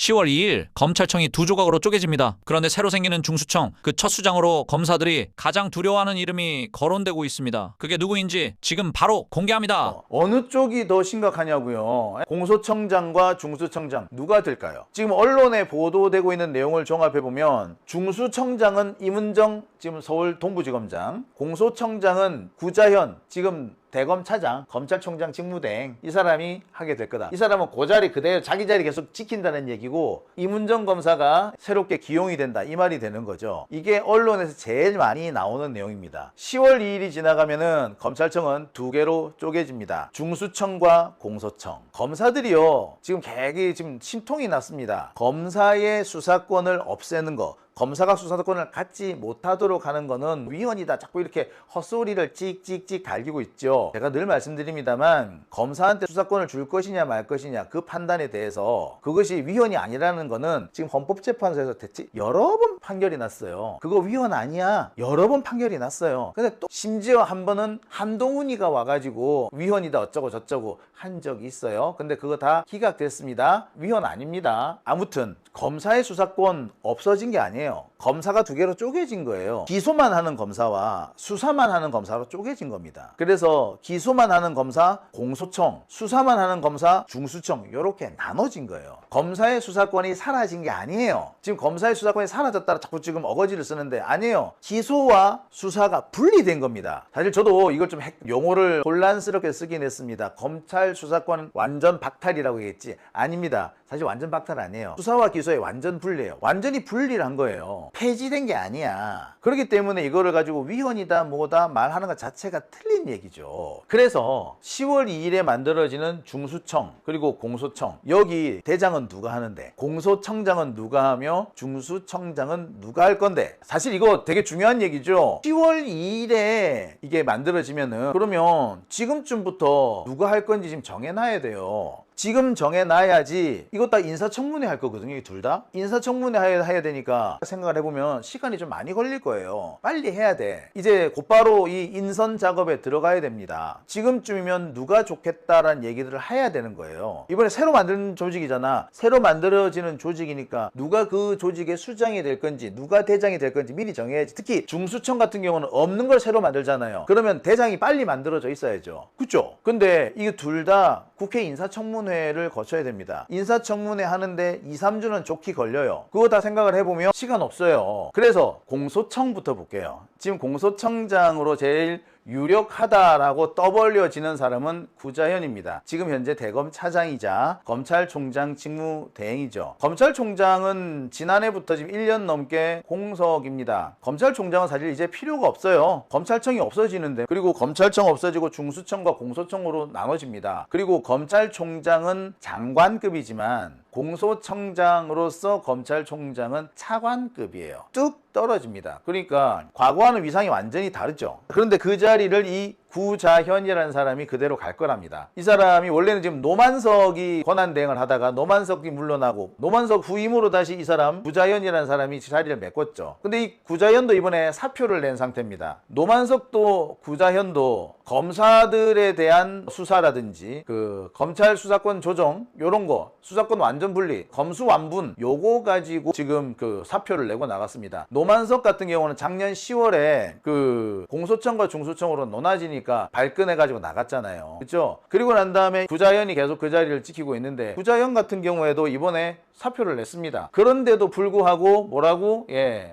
10월 2일 검찰청이 두 조각으로 쪼개집니다. 그런데 새로 생기는 중수청, 그 첫 수장으로 검사들이 가장 두려워하는 이름이 거론되고 있습니다. 그게 누구인지 지금 바로 공개합니다. 어느 쪽이 더 심각하냐고요? 공소청장과 중수청장 누가 될까요? 지금 언론에 보도되고 있는 내용을 종합해보면 중수청장은 임은정 지금 서울 동부지검장, 공소청장은 구자현 지금 대검차장, 검찰총장 직무대행, 이 사람이 하게 될 거다. 이 사람은 그 자리 그대로 자기 자리 계속 지킨다는 얘기고, 임은정 검사가 새롭게 기용이 된다, 이 말이 되는 거죠. 이게 언론에서 제일 많이 나오는 내용입니다. 10월 2일이 지나가면은 검찰청은 두 개로 쪼개집니다. 중수청과 공소청. 검사들이요, 지금 계획이 지금 심통이 났습니다. 검사의 수사권을 없애는 거, 검사가 수사권을 갖지 못하도록 하는 거는 위헌이다, 자꾸 이렇게 헛소리를 찍찍찍 달기고 있죠. 제가 늘 말씀드립니다만, 검사한테 수사권을 줄 것이냐 말 것이냐 그 판단에 대해서 그것이 위헌이 아니라는 거는 지금 헌법재판소에서 대체 여러 번 판결이 났어요. 그거 위헌 아니야, 여러 번 판결이 났어요. 근데 또 심지어 한 번은 한동훈이가 와가지고 위헌이다 어쩌고 저쩌고 한 적이 있어요. 근데 그거 다 기각됐습니다. 위헌 아닙니다. 아무튼 검사의 수사권 없어진 게 아니에요. 검사가 두 개로 쪼개진 거예요. 기소만 하는 검사와 수사만 하는 검사로 쪼개진 겁니다. 그래서 기소만 하는 검사 공소청, 수사만 하는 검사 중수청, 이렇게 나눠진 거예요. 검사의 수사권이 사라진 게 아니에요. 지금 검사의 수사권이 사라졌다라 자꾸 지금 어거지를 쓰는데 아니에요. 기소와 수사가 분리된 겁니다. 사실 저도 이걸 좀 용어를 혼란스럽게 쓰긴 했습니다. 검찰 수사권 완전 박탈이라고 했지, 아닙니다. 사실 완전 박탈 아니에요. 수사와 기소의 완전 분리예요. 완전히 분리를 한 거예요. 폐지된 게 아니야. 그렇기 때문에 이거를 가지고 위헌이다 뭐다 말하는 것 자체가 틀린 얘기죠. 그래서 10월 2일에 만들어지는 중수청 그리고 공소청, 여기 대장은 누가 하는데, 공소청장은 누가 하며 중수청장은 누가 할 건데, 사실 이거 되게 중요한 얘기죠. 10월 2일에 이게 만들어지면은 그러면 지금쯤부터 누가 할 건지 지금 정해놔야 돼요. 지금 정해놔야지. 이거 다 인사청문회 할 거거든요. 이 둘 다 인사청문회 해야 되니까 생각을 해보면 시간이 좀 많이 걸릴 거예요. 빨리 해야 돼. 이제 곧바로 이 인선 작업에 들어가야 됩니다. 지금쯤이면 누가 좋겠다라는 얘기들을 해야 되는 거예요. 이번에 새로 만든 조직이잖아. 새로 만들어지는 조직이니까 누가 그 조직의 수장이 될 건지 누가 대장이 될 건지 미리 정해야지. 특히 중수청 같은 경우는 없는 걸 새로 만들잖아요. 그러면 대장이 빨리 만들어져 있어야죠. 그쵸? 근데 이게 둘 다 국회 인사청문회를 거쳐야 됩니다. 인사청문회 하는데 2, 3주는 좋게 걸려요. 그거 다 생각을 해보면 시간 없어요. 그래서 공소청부터 볼게요. 지금 공소청장으로 제일 유력하다라고 떠벌려지는 사람은 구자현입니다. 지금 현재 대검차장이자 검찰총장 직무대행이죠. 검찰총장은 지난해부터 지금 1년 넘게 공석입니다. 검찰총장은 사실 이제 필요가 없어요. 검찰청이 없어지는데. 그리고 검찰청 없어지고 중수청과 공소청으로 나눠집니다. 그리고 검찰총장은 장관급이지만 공소청장으로서 검찰총장은 차관급이에요. 뚝 떨어집니다. 그러니까 과거와는 위상이 완전히 다르죠. 그런데 그 자리를 이 구자현이라는 사람이 그대로 갈 거랍니다. 이 사람이 원래는 지금 노만석이 권한대행을 하다가 노만석이 물러나고 노만석 후임으로 다시 이 사람 구자현이라는 사람이 자리를 메꿨죠. 근데 이 구자현도 이번에 사표를 낸 상태입니다. 노만석도 구자현도 검사들에 대한 수사라든지 그 검찰 수사권 조정 요런 거, 수사권 완전 분리, 검수완분 요거 가지고 지금 그 사표를 내고 나갔습니다. 노만석 같은 경우는 작년 10월에 그 공소청과 중수청으로 논하지니까 발끈해가지고 나갔잖아요. 그렇죠? 그리고 난 다음에 구자현이 계속 그 자리를 지키고 있는데, 구자현 같은 경우에도 이번에 사표를 냈습니다. 그런데도 불구하고 뭐라고?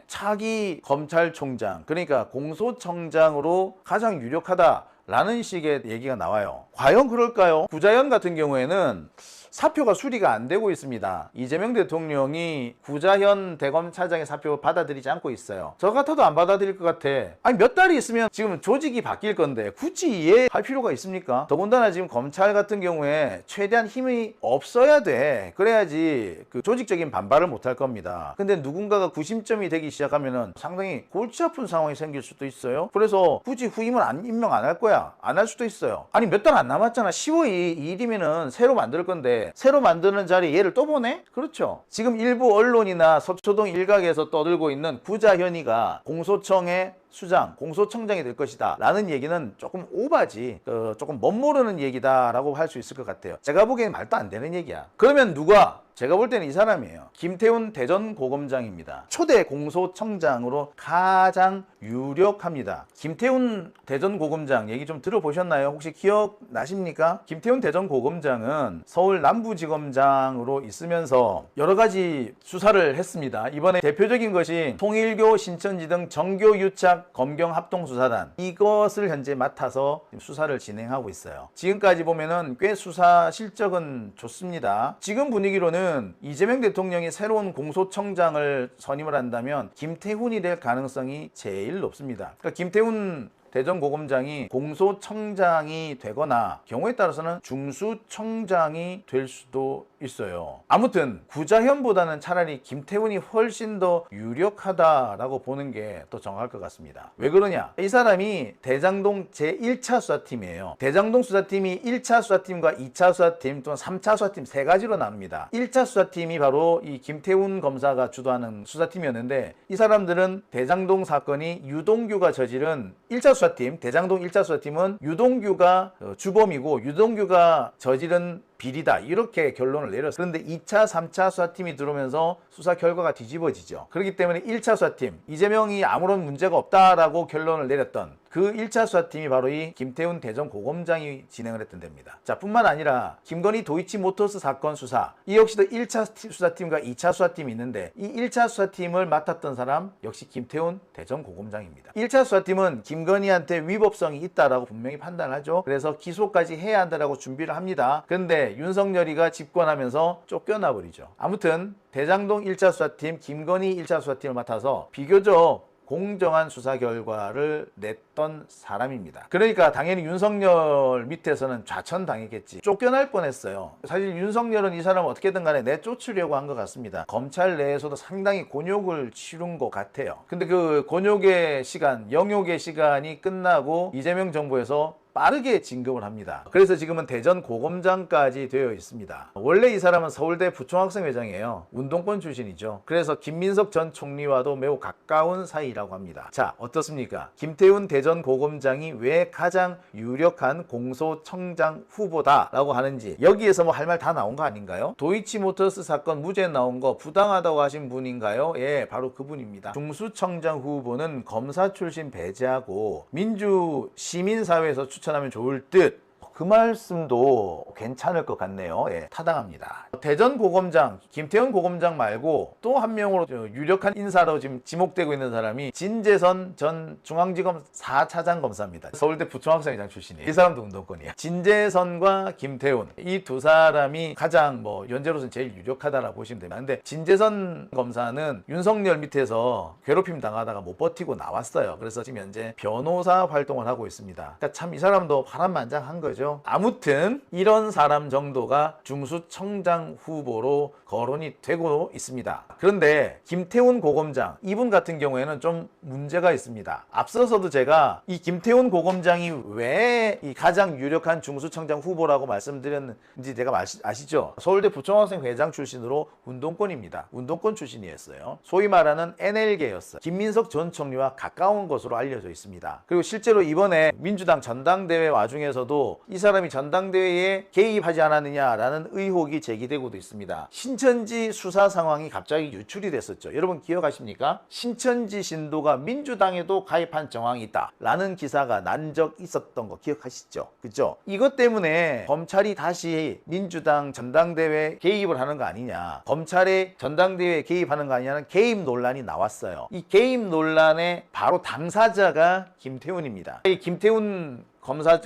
차기 검찰총장, 그러니까 공소청장으로 가장 유력하다 라는 식의 얘기가 나와요. 과연 그럴까요? 구자현 같은 경우에는 사표가 수리가 안 되고 있습니다. 이재명 대통령이 구자현 대검차장의 사표 받아들이지 않고 있어요. 저 같아도 안 받아들일 것 같아. 아니 몇 달이 있으면 지금 조직이 바뀔 건데 굳이 이해할 필요가 있습니까? 더군다나 지금 검찰 같은 경우에 최대한 힘이 없어야 돼. 그래야지 그 조직적인 반발을 못 할 겁니다. 근데 누군가가 구심점이 되기 시작하면은 상당히 골치 아픈 상황이 생길 수도 있어요. 그래서 굳이 후임을 임명 안 할 거야. 안 할 수도 있어요. 아니 몇 달 안 남았잖아. 10월 2일이면은 새로 만들 건데 새로 만드는 자리에 얘를 또 보내? 그렇죠. 지금 일부 언론이나 서초동 일각에서 떠들고 있는 구자현이가 공소청의 수장, 공소청장이 될 것이다 라는 얘기는 조금 오바지, 조금 멋모르는 얘기다라고 할 수 있을 것 같아요. 제가 보기엔 말도 안 되는 얘기야. 그러면 누가? 제가 볼 때는 이 사람이에요. 김태훈 대전고검장입니다. 초대 공소청장으로 가장 유력합니다. 김태훈 대전고검장 얘기 좀 들어보셨나요? 혹시 기억나십니까? 김태훈 대전고검장은 서울 남부지검장으로 있으면서 여러 가지 수사를 했습니다. 이번에 대표적인 것이 통일교, 신천지 등 정교 유착 검경 합동수사단, 이것을 현재 맡아서 수사를 진행하고 있어요. 지금까지 보면은 꽤 수사 실적은 좋습니다. 지금 분위기로는 이재명 대통령이 새로운 공소청장을 선임을 한다면 김태훈이 될 가능성이 제일 높습니다. 그러니까 김태훈 대전고검장이 공소청장이 되거나 경우에 따라서는 중수청장이 될 수도 있어요. 아무튼 구자현보다는 차라리 김태훈이 훨씬 더 유력하다라고 보는 게 더 정확할 것 같습니다. 왜 그러냐? 이 사람이 대장동 제1차 수사팀이에요. 대장동 수사팀이 1차 수사팀과 2차 수사팀 또는 3차 수사팀 세 가지로 나눕니다. 1차 수사팀이 바로 이 김태훈 검사가 주도하는 수사팀이었는데, 이 사람들은 대장동 사건이 유동규가 저지른 1차 수사팀, 대장동 1차 수사팀은 유동규가 주범이고 유동규가 저지른 비리다, 이렇게 결론을 내렸어요. 그런데 2차, 3차 수사팀이 들어오면서 수사 결과가 뒤집어지죠. 그렇기 때문에 1차 수사팀, 이재명이 아무런 문제가 없다라고 결론을 내렸던 그 1차 수사팀이 바로 이 김태훈 대전고검장이 진행을 했던 데입니다. 자, 뿐만 아니라 김건희 도이치모터스 사건 수사, 이 역시도 1차 수사팀과 2차 수사팀이 있는데, 이 1차 수사팀을 맡았던 사람 역시 김태훈 대전고검장입니다. 1차 수사팀은 김건희한테 위법성이 있다라고 분명히 판단하죠. 그래서 기소까지 해야 한다라고 준비를 합니다. 그런데 윤석열이가 집권하면서 쫓겨나 버리죠. 아무튼 대장동 1차 수사팀, 김건희 1차 수사팀을 맡아서 비교적 공정한 수사 결과를 냈던 사람입니다. 그러니까 당연히 윤석열 밑에서는 좌천당했겠지. 쫓겨날 뻔했어요. 사실 윤석열은 이 사람을 어떻게든 간에 내쫓으려고 한 것 같습니다. 검찰 내에서도 상당히 곤욕을 치른 것 같아요. 근데 그 곤욕의 시간, 영욕의 시간이 끝나고 이재명 정부에서 빠르게 진급을 합니다. 그래서 지금은 대전고검장까지 되어 있습니다. 원래 이 사람은 서울대 부총학생회장이에요. 운동권 출신이죠. 그래서 김민석 전 총리와도 매우 가까운 사이라고 합니다. 자, 어떻습니까? 김태훈 대전고검장이 왜 가장 유력한 공소청장 후보다라고 하는지, 여기에서 뭐 할 말 다 나온 거 아닌가요? 도이치모터스 사건 무죄 나온 거 부당하다고 하신 분인가요? 예, 바로 그분입니다. 중수청장 후보는 검사 출신 배제하고 민주 시민사회에서 추천하면 좋을 듯, 그 말씀도 괜찮을 것 같네요. 예, 타당합니다. 대전고검장, 김태훈 고검장 말고 또 한 명으로 유력한 인사로 지금 지목되고 있는 사람이 진재선 전 중앙지검 4차장 검사입니다. 서울대 부총학생회장 출신이에요. 이 사람도 운동권이야. 진재선과 김태훈, 이 두 사람이 가장 연재로서는 제일 유력하다라고 보시면 됩니다. 근데 진재선 검사는 윤석열 밑에서 괴롭힘 당하다가 못 버티고 나왔어요. 그래서 지금 현재 변호사 활동을 하고 있습니다. 그러니까 참 이 사람도 파란만장한 거죠. 아무튼 이런 사람 정도가 중수청장 후보로 거론이 되고 있습니다. 그런데 김태훈 고검장, 이분 같은 경우에는 좀 문제가 있습니다. 앞서서도 제가 이 김태훈 고검장이 왜 이 가장 유력한 중수청장 후보라고 말씀드렸는지 제가 아시죠? 서울대 부총학생회장 출신으로 운동권입니다. 운동권 출신이었어요. 소위 말하는 NL계였어요. 김민석 전 총리와 가까운 것으로 알려져 있습니다. 그리고 실제로 이번에 민주당 전당대회 와중에서도 이 사람이 전당대회에 개입하지 않았느냐라는 의혹이 제기되고도 있습니다. 신천지 수사 상황이 갑자기 유출이 됐었죠. 여러분 기억하십니까? 신천지 신도가 민주당에도 가입한 정황이 있다 라는 기사가 난 적 있었던 거 기억하시죠? 그죠? 이것 때문에 검찰이 다시 민주당 전당대회 개입을 하는 거 아니냐, 검찰의 전당대회에 개입하는 거 아니냐는 개입 논란이 나왔어요. 이 개입 논란의 바로 당사자가 김태훈입니다. 이 김태훈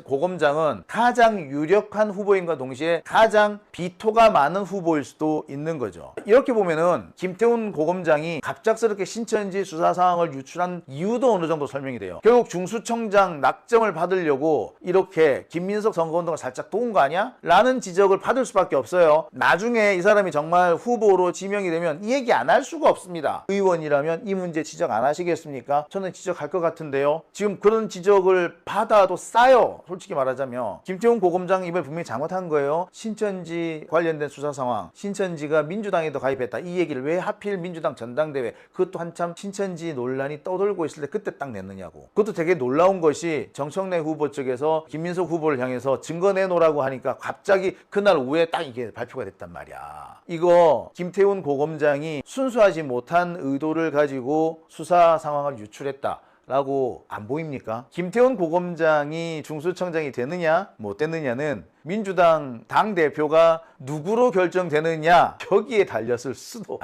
고검장은 가장 유력한 후보인과 동시에 가장 비토가 많은 후보일 수도 있는 거죠. 이렇게 보면은 김태훈 고검장이 갑작스럽게 신천지 수사 상황을 유출한 이유도 어느 정도 설명이 돼요. 결국 중수청장 낙점을 받으려고 이렇게 김민석 선거운동을 살짝 도운 거 아니야? 라는 지적을 받을 수밖에 없어요. 나중에 이 사람이 정말 후보로 지명이 되면 이 얘기 안 할 수가 없습니다. 의원이라면 이 문제 지적 안 하시겠습니까? 저는 지적할 것 같은데요. 지금 그런 지적을 받아도 봐요. 솔직히 말하자면 김태훈 고검장 이번에 분명히 잘못한 거예요. 신천지 관련된 수사 상황, 신천지가 민주당에도 가입했다, 이 얘기를 왜 하필 민주당 전당대회, 그것도 한참 신천지 논란이 떠돌고 있을 때 그때 딱 냈느냐고. 그것도 되게 놀라운 것이 정청래 후보 측에서 김민석 후보를 향해서 증거 내놓으라고 하니까 갑자기 그날 오후에 딱 이게 발표가 됐단 말이야. 이거 김태훈 고검장이 순수하지 못한 의도를 가지고 수사 상황을 유출했다 라고 안 보입니까? 김태훈 고검장이 중수청장이 되느냐 못 되느냐는 민주당 당대표가 누구로 결정되느냐 여기에 달렸을 수도.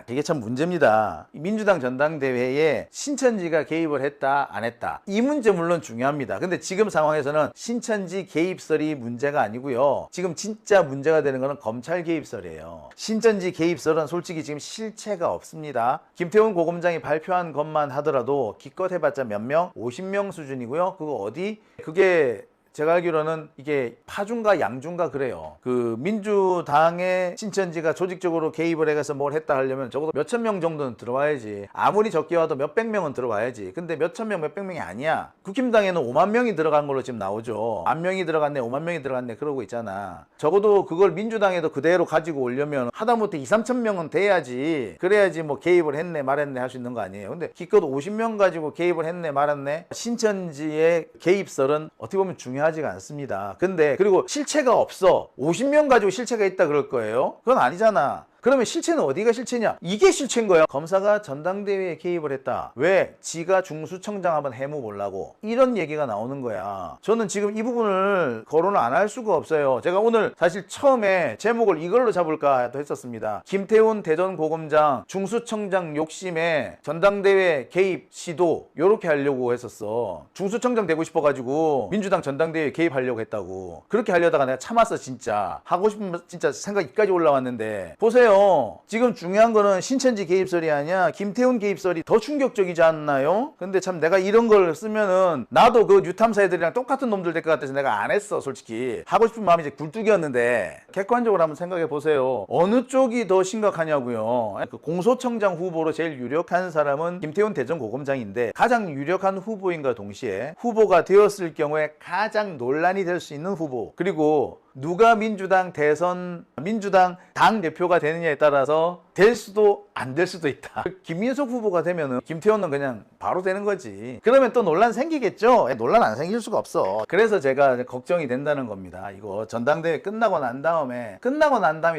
이게 참 문제입니다. 민주당 전당대회에 신천지가 개입을 했다 안 했다, 이 문제 물론 중요합니다. 근데 지금 상황에서는 신천지 개입설이 문제가 아니고요. 지금 진짜 문제가 되는 거는 검찰 개입설이에요. 신천지 개입설은 솔직히 지금 실체가 없습니다. 김태훈 고검장이 발표한 것만 하더라도 기껏 해봤자 몇 명? 50명 수준이고요. 그거 어디? 그게 제가 알기로는 이게 파중가 양중가 그래요. 그 민주당의 신천지가 조직적으로 개입을 해서 뭘 했다 하려면 적어도 몇천 명 정도는 들어와야지. 아무리 적게 와도 몇백 명은 들어와야지. 근데 몇천 명, 몇백 명이 아니야. 국힘당에는 5만 명이 들어간 걸로 지금 나오죠. 1,000명이 들어갔네, 5만 명이 들어갔네 그러고 있잖아. 적어도 그걸 민주당에도 그대로 가지고 오려면 하다못해 2, 3천 명은 돼야지. 그래야지 뭐 개입을 했네 말했네 할 수 있는 거 아니에요. 근데 기껏 50명 가지고 개입을 했네 말았네. 신천지의 개입설은 어떻게 보면 중요하지가 않습니다. 근데 그리고 실체가 없어. 50명 가지고 실체가 있다 그럴 거예요? 그건 아니잖아. 그러면 실체는 어디가 실체냐? 이게 실체인 거야. 검사가 전당대회에 개입을 했다. 왜? 지가 중수청장 한번 해무보려고. 이런 얘기가 나오는 거야. 저는 지금 이 부분을 거론을 안 할 수가 없어요. 제가 오늘 사실 처음에 제목을 이걸로 잡을까 했었습니다. 김태훈 대전고검장 중수청장 욕심에 전당대회 개입 시도 요렇게 하려고 했었어. 중수청장 되고 싶어가지고 민주당 전당대회에 개입하려고 했다고. 그렇게 하려다가 내가 참았어. 진짜 하고 싶은 진짜 생각 이까지 올라왔는데 보세요. 지금 중요한 거는 신천지 개입설이 아니야. 김태훈 개입설이 더 충격적이지 않나요? 근데 참 내가 이런 걸 쓰면은 나도 그 뉴탐사 애들이랑 똑같은 놈들 될 것 같아서 내가 안 했어. 솔직히 하고 싶은 마음이 이제 굴뚝이었는데 객관적으로 한번 생각해 보세요. 어느 쪽이 더 심각하냐고요. 그 공소청장 후보로 제일 유력한 사람은 김태훈 대전고검장인데 가장 유력한 후보인과 동시에 후보가 되었을 경우에 가장 논란이 될 수 있는 후보, 그리고 누가 민주당 당 대표가 되느냐에 따라서 될 수도 안 될 수도 있다. 김민석 후보가 되면은 김태원은 그냥 바로 되는 거지. 그러면 또 논란 생기겠죠? 논란 안 생길 수가 없어. 그래서 제가 걱정이 된다는 겁니다. 이거 전당대회 끝나고 난 다음에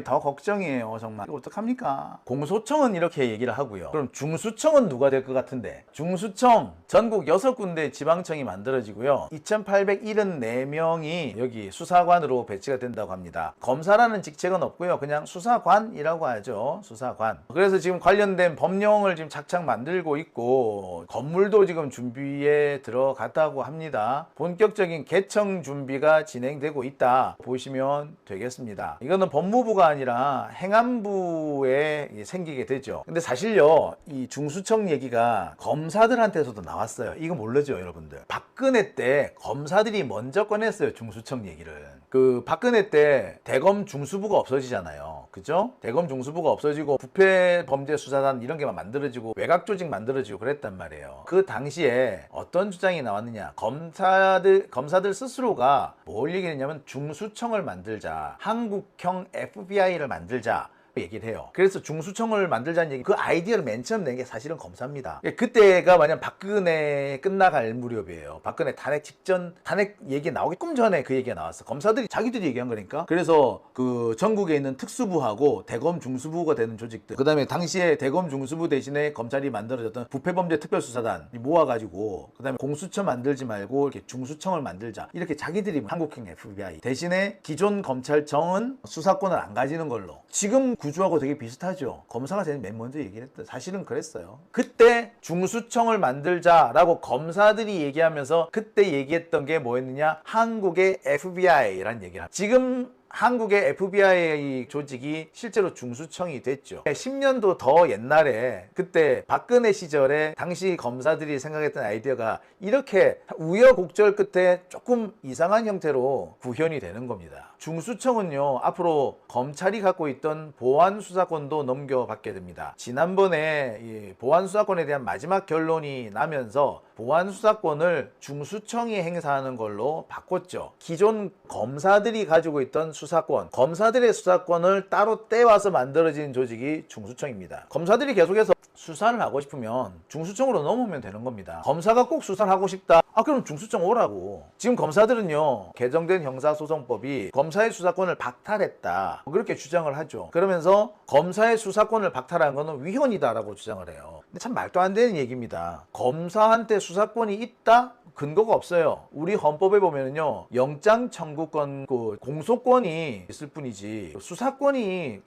더 걱정이에요. 정말 이거 어떡합니까? 공소청은 이렇게 얘기를 하고요. 그럼 중수청은 누가 될 것 같은데? 중수청 전국 6군데 지방청이 만들어지고요. 2,874명이 여기 수사관으로 배치가 된다고 합니다. 검사라는 직책은 없고요. 그냥 수사관이라고 하죠. 수사관. 그래서 지금 관련된 법령을 지금 착착 만들고 있고 건물도 지금 준비에 들어갔다고 합니다. 본격적인 개청 준비가 진행되고 있다 보시면 되겠습니다. 이거는 법무부가 아니라 행안부에 생기게 되죠. 근데 사실요, 이 중수청 얘기가 검사들한테서도 나왔어요. 이거 모르죠, 여러분들? 박근혜 때 검사들이 먼저 꺼냈어요, 중수청 얘기를. 그 박근혜 때 대검 중수부가 없어지잖아요. 그죠? 대검 중수부가 없어지고 부패범죄수사단 이런 게 막 만들어지고 외곽조직 만들어지고 그랬단 말이에요. 그 당시에 어떤 주장이 나왔느냐? 검사들 스스로가 뭘 얘기했냐면 중수청을 만들자, 한국형 FBI를 만들자 얘기를 해요. 그래서 중수청을 만들자는 얘기, 그 아이디어를 맨 처음 낸 게 사실은 검사입니다. 그때가 만약 박근혜 끝나갈 무렵이에요. 박근혜 탄핵 직전, 탄핵 얘기 나오기 조금 전에 그 얘기가 나왔어. 검사들이 자기들이 얘기한 거니까. 그래서 그 전국에 있는 특수부하고 대검 중수부가 되는 조직들, 그 다음에 당시에 대검 중수부 대신에 검찰이 만들어졌던 부패범죄 특별수사단 모아가지고, 그 다음에 공수처 만들지 말고 이렇게 중수청을 만들자, 이렇게 자기들이 한국형 FBI 대신에 기존 검찰청은 수사권을 안 가지는 걸로. 지금 구조하고 되게 비슷하죠. 검사가 제일 맨 먼저 얘기를 했다. 사실은 그랬어요. 그때 중수청을 만들자라고 검사들이 얘기하면서 그때 얘기했던 게 뭐였느냐? 한국의 FBI라는 얘기를 합니다. 지금 한국의 FBI 조직이 실제로 중수청이 됐죠. 10년도 더 옛날에 그때 박근혜 시절에 당시 검사들이 생각했던 아이디어가 이렇게 우여곡절 끝에 조금 이상한 형태로 구현이 되는 겁니다. 중수청은요, 앞으로 검찰이 갖고 있던 보안 수사권도 넘겨받게 됩니다. 지난번에 이 보안 수사권에 대한 마지막 결론이 나면서 보안 수사권을 중수청이 행사하는 걸로 바꿨죠. 기존 검사들이 가지고 있던 수사권, 검사들의 수사권을 따로 떼와서 만들어진 조직이 중수청입니다. 검사들이 계속해서 수사를 하고 싶으면 중수청으로 넘어오면 되는 겁니다. 검사가 꼭 수사를 하고 싶다? 그럼 중수청 오라고. 지금 검사들은요, 개정된 형사소송법이 검사의 수사권을 박탈했다, 그렇게 주장을 하죠. 그러면서 검사의 수사권을 박탈한 거는 위헌이다라고 주장을 해요. 근데 참 말도 안 되는 얘기입니다. 검사한테 수사권이 있다? 근거가 없어요. 우리 헌법에 보면은요, 영장 청구권, 공소권이 있을 뿐이지 수사권이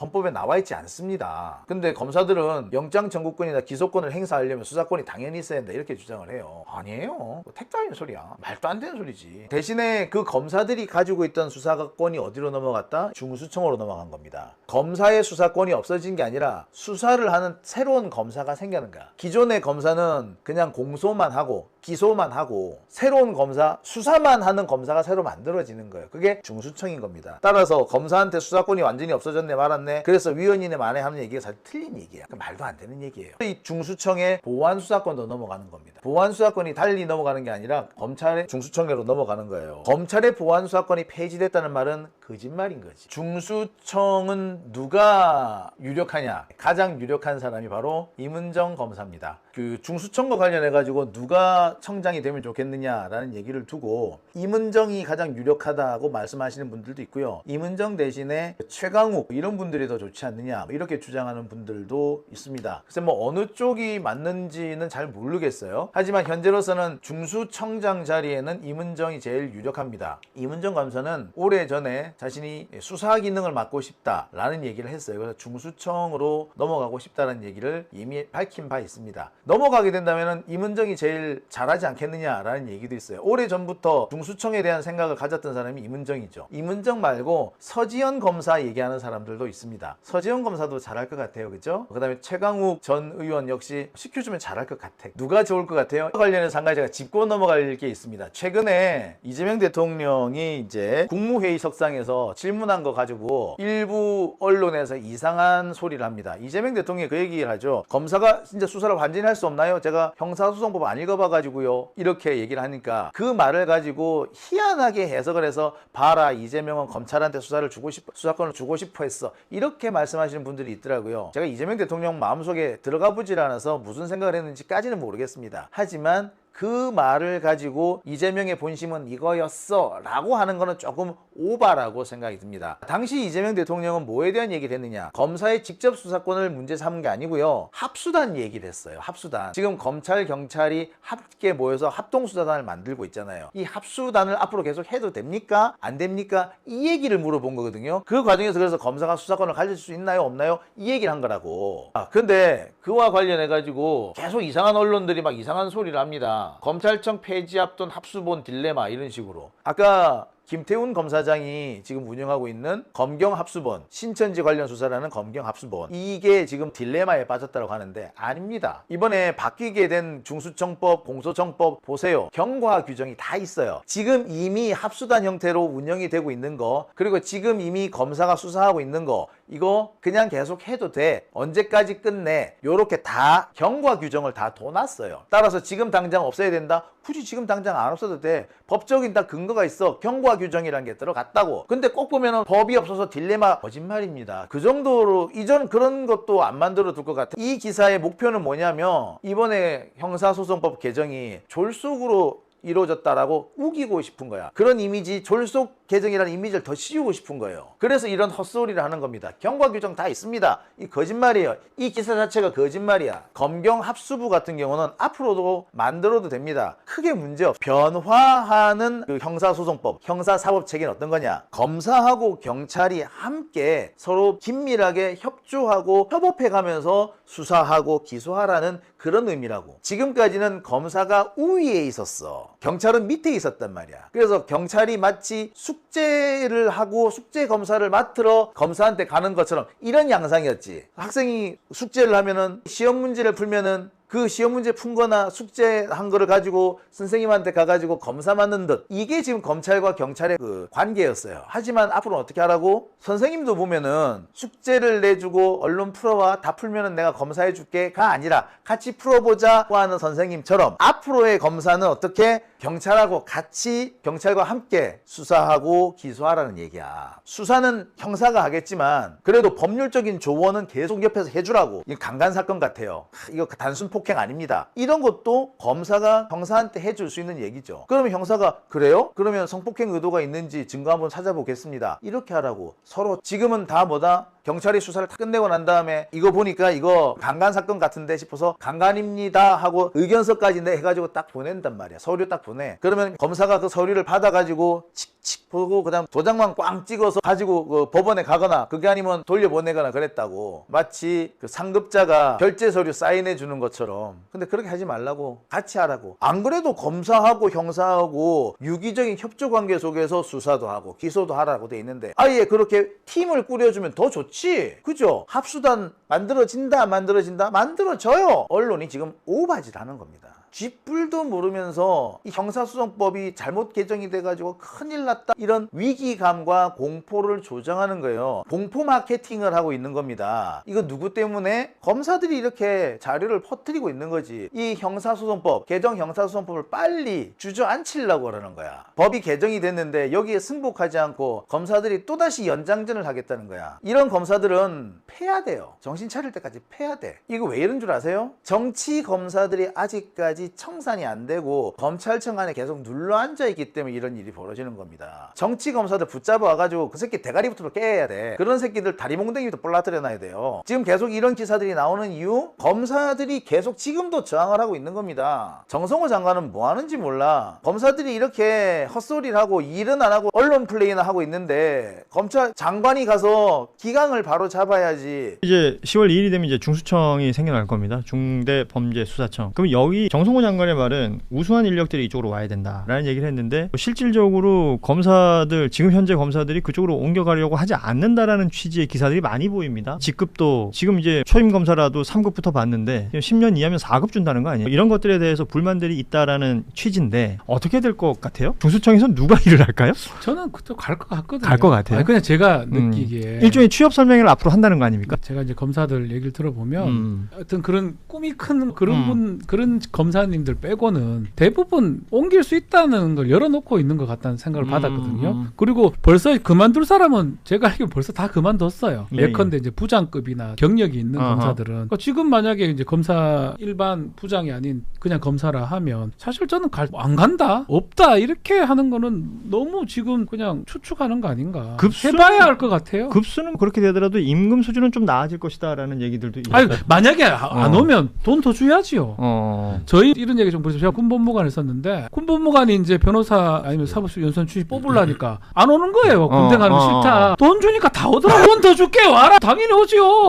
헌법에 나와 있지 않습니다. 근데 검사들은 영장 청구권이나 기소권을 행사하려면 수사권이 당연히 있어야 된다, 이렇게 주장을 해요. 아니에요. 택도 아닌 소리야. 말도 안 되는 소리지. 대신에 그 검사들이 가지고 있던 수사권이 어디로 넘어갔다? 중수청으로 넘어간 겁니다. 검사의 수사권이 없어진 게 아니라 수사를 하는 새로운 검사가 생기는 거야. 기존의 검사는 그냥 공소만 하고 기소만 하고, 새로운 검사, 수사만 하는 검사가 새로 만들어지는 거예요. 그게 중수청인 겁니다. 따라서 검사한테 수사권이 완전히 없어졌네 말았네, 그래서 위헌이네 만에 하는 얘기가 사실 틀린 얘기예요. 말도 안 되는 얘기예요. 이 중수청에 보안 수사권도 넘어가는 겁니다. 보안 수사권이 달리 넘어가는 게 아니라 검찰의 중수청으로 넘어가는 거예요. 검찰의 보안 수사권이 폐지됐다는 말은 거짓말인 거지. 중수청은 누가 유력하냐? 가장 유력한 사람이 바로 임은정 검사입니다. 그 중수청과 관련해 가지고 누가 청장이 되면 좋겠느냐라는 얘기를 두고 임은정이 가장 유력하다고 말씀하시는 분들도 있고요. 임은정 대신에 최강욱 이런 분들이 더 좋지 않느냐, 이렇게 주장하는 분들도 있습니다. 글쎄 어느 쪽이 맞는지는 잘 모르겠어요. 하지만 현재로서는 중수청장 자리에는 임은정이 제일 유력합니다. 임은정 검사는 오래전에 자신이 수사 기능을 맡고 싶다라는 얘기를 했어요. 그래서 중수청으로 넘어가고 싶다는 얘기를 이미 밝힌 바 있습니다. 넘어가게 된다면 임은정이 제일 잘하지 않겠느냐라는 얘기도 있어요. 오래전부터 중수청에 대한 생각을 가졌던 사람이 임은정이죠. 임은정 말고 서지현 검사 얘기하는 사람들도 있습니다. 서지현 검사도 잘할 것 같아요. 그죠? 그 다음에 최강욱 전 의원 역시 시켜주면 잘할 것 같아. 누가 좋을 것 같아요? 관련해서 한 가지 제가 짚고 넘어갈 게 있습니다. 최근에 이재명 대통령이 이제 국무회의석상에서 질문한 거 가지고 일부 언론에서 이상한 소리를 합니다. 이재명 대통령이 그 얘기를 하죠. 검사가 진짜 수사를 완전히 할 수 없나요? 제가 형사소송법 안 읽어봐가지고요, 이렇게 얘기를 하니까 그 말을 가지고 희한하게 해석을 해서 봐라, 이재명은 검찰한테 수사권을 주고 싶어 했어, 이렇게 말씀하시는 분들이 있더라고요. 제가 이재명 대통령 마음속에 들어가 보질 않아서 무슨 생각을 했는지까지는 모르겠습니다. 하지만 그 말을 가지고 이재명의 본심은 이거였어 라고 하는 거는 조금 오바라고 생각이 듭니다. 당시 이재명 대통령은 뭐에 대한 얘기를 했느냐, 검사의 직접 수사권을 문제 삼은 게 아니고요, 합수단 얘기를 했어요. 합수단. 지금 검찰 경찰이 함께 모여서 합동수사단을 만들고 있잖아요. 이 합수단을 앞으로 계속 해도 됩니까? 안 됩니까? 이 얘기를 물어본 거거든요. 그 과정에서 그래서 검사가 수사권을 가질 수 있나요 없나요? 이 얘기를 한 거라고. 근데 그와 관련해 가지고 계속 이상한 언론들이 막 이상한 소리를 합니다. 검찰청 폐지 앞둔 합수본 딜레마, 이런 식으로. 아까 김태훈 검사장이 지금 운영하고 있는 검경합수본, 신천지 관련 수사라는 검경합수본, 이게 지금 딜레마에 빠졌다고 하는데 아닙니다. 이번에 바뀌게 된 중수청법, 공소청법 보세요. 경과 규정이 다 있어요. 지금 이미 합수단 형태로 운영이 되고 있는 거, 그리고 지금 이미 검사가 수사하고 있는 거, 이거 그냥 계속 해도 돼, 언제까지 끝내, 요렇게 다 경과 규정을 다 둬놨어요. 따라서 지금 당장 없애야 된다? 굳이 지금 당장 안 없어도 돼. 법적인 다 근거가 있어. 경과 규정이라는 게 들어갔다고. 근데 꼭 보면은 법이 없어서 딜레마, 거짓말입니다. 그 정도로 이전 그런 것도 안 만들어 둘 것 같아. 이 기사의 목표는 뭐냐면, 이번에 형사소송법 개정이 졸속으로 이루어졌다라고 우기고 싶은 거야. 그런 이미지, 졸속 개정이라는 이미지를 더 씌우고 싶은 거예요. 그래서 이런 헛소리를 하는 겁니다. 경과 규정 다 있습니다. 이 거짓말이에요. 이 기사 자체가 거짓말이야. 검경 합수부 같은 경우는 앞으로도 만들어도 됩니다. 크게 문제없어. 변화하는 그 형사소송법, 형사사법 체계는 어떤 거냐? 검사하고 경찰이 함께 서로 긴밀하게 협조하고 협업해가면서 수사하고 기소하라는 그런 의미라고. 지금까지는 검사가 우위에 있었어. 경찰은 밑에 있었단 말이야. 그래서 경찰이 마치 숙제를 하고 숙제 검사를 맡으러 검사한테 가는 것처럼 이런 양상이었지. 학생이 숙제를 하면은 시험 문제를 풀면은 그 시험 문제 푼 거나 숙제한 거를 가지고 선생님한테 가가지고 검사 받는 듯, 이게 지금 검찰과 경찰의 그 관계였어요. 하지만 앞으로 어떻게 하라고? 선생님도 보면은 숙제를 내주고 언론 풀어와, 다 풀면은 내가 검사해 줄게가 아니라 같이 풀어보자고 하는 선생님처럼 앞으로의 검사는 어떻게 경찰하고 같이, 경찰과 함께 수사하고 기소하라는 얘기야. 수사는 형사가 하겠지만 그래도 법률적인 조언은 계속 옆에서 해주라고. 이게 강간 사건 같아요. 이거 단순 폭행 아닙니다. 이런 것도 검사가 형사한테 해줄 수 있는 얘기죠. 그러면 형사가 그래요? 그러면 성폭행 의도가 있는지 증거 한번 찾아보겠습니다. 이렇게 하라고. 서로 지금은 다 뭐다? 경찰이 수사를 다 끝내고 난 다음에 이거 보니까 이거 강간 사건 같은데 싶어서 강간입니다 하고 의견서까지 해가지고 딱 보낸단 말이야. 서류 딱 보내. 그러면 검사가 그 서류를 받아가지고 칙칙 보고 그다음 도장만 꽝 찍어서 가지고 그 법원에 가거나, 그게 아니면 돌려보내거나 그랬다고. 마치 그 상급자가 결제 서류 사인해 주는 것처럼. 근데 그렇게 하지 말라고. 같이 하라고. 안 그래도 검사하고 형사하고 유기적인 협조 관계 속에서 수사도 하고 기소도 하라고 돼 있는데 아예 그렇게 팀을 꾸려주면 더 좋지. 그죠? 합수단 만들어진다 안 만들어진다? 만들어져요. 언론이 지금 오바짓 하는 겁니다. 쥐뿔도 모르면서 이 형사소송법이 잘못 개정이 돼가지고 큰일 났다, 이런 위기감과 공포를 조장하는 거예요. 공포 마케팅을 하고 있는 겁니다. 이거 누구 때문에? 검사들이 이렇게 자료를 퍼뜨리고 있는 거지. 이 형사소송법, 개정 형사소송법을 빨리 주저앉히려고 그러는 거야. 법이 개정이 됐는데 여기에 승복하지 않고 검사들이 또다시 연장전을 하겠다는 거야. 이런 검사들은 패야 돼요. 정신 차릴 때까지 패야 돼. 이거 왜 이런 줄 아세요? 정치 검사들이 아직까지 청산이 안 되고 검찰청 안에 계속 눌러 앉아 있기 때문에 이런 일이 벌어지는 겁니다. 정치 검사들 붙잡아 와가지고 그 새끼 대가리부터 깨야 돼. 그런 새끼들 다리 몽댕이부터 볼라뜨려 놔야 돼요. 지금 계속 이런 기사들이 나오는 이유, 검사들이 계속 지금도 저항을 하고 있는 겁니다. 정성호 장관은 뭐 하는지 몰라. 검사들이 이렇게 헛소리를 하고 일은 안 하고 언론 플레이나 하고 있는데 검찰 장관이 가서 기강을 바로 잡아야지. 이제 10월 2일이 되면 이제 중수청이 생겨날 겁니다. 중대범죄수사청. 그럼 여기 정성호 장관의 말은 우수한 인력들이 이쪽으로 와야 된다라는 얘기를 했는데, 실질적으로 검사들, 지금 현재 검사들이 그쪽으로 옮겨가려고 하지 않는다라는 취지의 기사들이 많이 보입니다. 직급도 지금 이제 초임 검사라도 3급부터 받는데 10년 이하면 4급 준다는 거 아니에요? 이런 것들에 대해서 불만들이 있다라는 취지인데 어떻게 될 것 같아요? 중수청에서 누가 일을 할까요? 저는 그쪽 갈 것 같거든요. 갈 것 같아요. 아니, 그냥 제가 느끼기에 일종의 취업 설명회를 앞으로 한다는 거 아닙니까? 제가 이제 검사들 얘기를 들어보면 어떤 그런 꿈이 큰 그런 그런 검사님들 빼고는 대부분 옮길 수 있다는 걸 열어놓고 있는 것 같다는 생각을 받았거든요. 그리고 벌써 그만둘 사람은 제가 알기로 벌써 다 그만뒀어요. 예, 예컨대 이제 부장급이나 경력이 있는 검사들은. 그러니까 지금 만약에 이제 검사 일반 부장이 아닌 그냥 검사라 하면 사실 저는 안 간다, 없다 이렇게 하는 거는 너무 지금 그냥 추측하는 거 아닌가. 해봐야 할 것 같아요. 급수는 그렇게 되더라도 임금 수준은 좀 나아질 것이다라는 얘기들도 아니, 만약에 안 오면 돈 더 줘야지요. 저희 이런 얘기 좀 보세요. 제가 군법무관을 썼는데 군법무관이 이제 변호사 아니면 사법시험 연수원 출신 뽑으려니까 안 오는 거예요. 군대 가는 거 싫다. 돈 주니까 다 오더라고. 돈 더 줄게 와라. 당연히 오지요.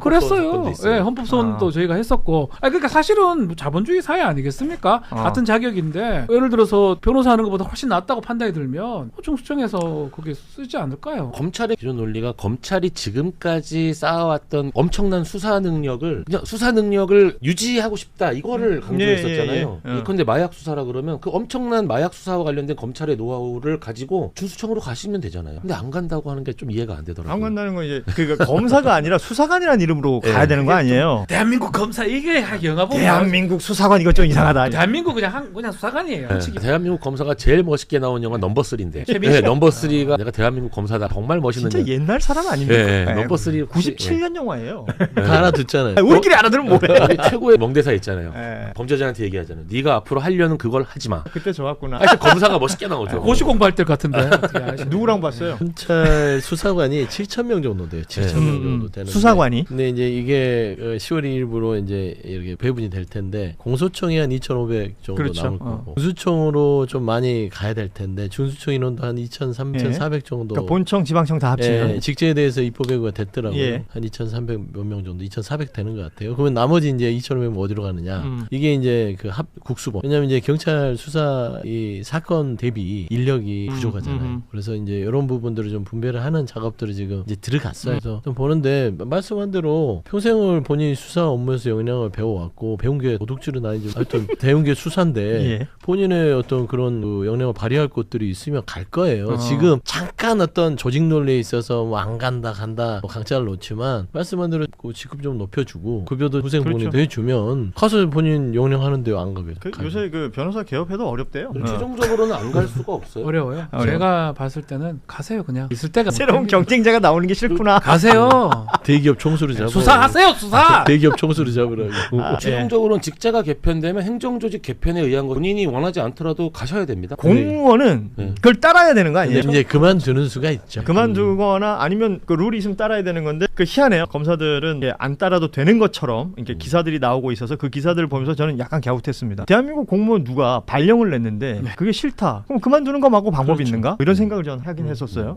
그랬어요. 예, 헌법소원도 저희가 했었고. 그러니까 사실은 자본주의 사회 아니겠습니까? 같은 자격인데 예를 들어서 변호사 하는 것보다 훨씬 낫다고 판단이 들면 중수청에서 그게 쓰지 않을까요? 검찰의 기존 논리가 검찰이 지금까지 쌓아왔던 엄청난 수사 능력을 그냥 수사 능력을 유지하고 싶다, 이거를 강조했었잖아요. 예컨대 마약 수사라 그러면 그 엄청난 마약 수사와 관련된 검찰의 노하우를 가지고 중수청으로 가시면 되잖아요. 근데 안 간다고 하는 게 좀 이해가 안 되더라고요. 안 간다는 건 이제 그러니까 검사가 아니라 수사관이라는 이름으로 가야 되는 거 아니에요? 대한민국 검사 이게 영화 보면 대한민국 수사관 이거 좀 이상하다. 대한민국 그냥 수사관이에요. 대한민국 검사가 제일 멋있게 나온 영화 넘버 3인데 넘버 3가 내가 대한민국 검사다 정말 멋있는 진짜 옛날 사람 아닙니까? 넘버 3 97년 영화예요. 다 알아듣잖아요. 우리끼리 알아들으면 뭐해? 우리 최고의 명대사 있잖아요. 범죄자한테 얘기하잖아요. 네가 앞으로 하려는 그걸 하지 마. 그때 좋았구나. 검사가 멋있게 나오죠. 고시 공부할 때 같은데. 누구랑 봤어요? 검찰 수사관이 7,000명 정도 돼요. 7,000명 정도 되는데. 수사관이? 근데 이제 이게 10월 2일부로 이제 이렇게 배분이 될 텐데 공소청이 한 2,500 정도 그렇죠. 나올 거고 중수청으로 좀 많이 가야 될 텐데 중수청 인원도 한 2,300 정도. 그러니까 본청, 지방청 다 합치면 직제에 대해서 입법 예고가 됐더라고요. 한 2,300 몇 명 정도, 2,400 되는 것 같아요. 그러면 나머지 이제 2,500명 어디로 가느냐? 이게 이제 이제 그 국수본. 왜냐면 이제 경찰 수사 이 사건 대비 인력이 부족하잖아요. 그래서 이제 이런 부분들을 좀 분배를 하는 작업들이 지금 이제 들어갔어요. 그래서 좀 보는데 말씀한 대로 평생을 본인이 수사 업무에서 역량을 배워왔고 배운 게 도둑질은 아니지 하여튼 배운 게 수사인데 예. 본인의 어떤 그런 그 역량을 발휘할 곳들이 있으면 갈 거예요. 지금 잠깐 어떤 조직 논리에 있어서 뭐 안 간다 뭐 강짜를 놓지만 말씀한 대로 그 직급 좀 높여주고 급여도 후생본인 그렇죠. 해주면 가서 본인 역량 하는데 안 가겠어요. 요새 그 변호사 개업해도 어렵대요. 최종적으로는 안 갈 수가 없어요. 어려워요. 제가 봤을 때는 가세요 그냥. 있을 때가 새로운 경쟁자가 나오는 게 싫구나. 가세요. 대기업 총수를 잡아. 수사하세요 수사. 대기업 총수를 잡으라고. 최종적으로는 직제가 개편되면 행정조직 개편에 의한 거 본인이 원하지 않더라도 가셔야 됩니다. 공무원은 네. 그걸 따라야 되는 거 아니에요? 이제 그만두는 수가 있죠. 그만두거나 아니면 그 룰이 있으면 따라야 되는 건데 그 희한해요. 검사들은 이게 안 따라도 되는 것처럼 이렇게 기사들이 나오고 있어서 그 기사들을 보면서 저는 약간 갸웃했습니다. 대한민국 공무원 누가 발령을 냈는데 그게 싫다. 그럼 그만두는 거 말고 방법이 있는가? 이런 생각을 저는 하긴 했었어요.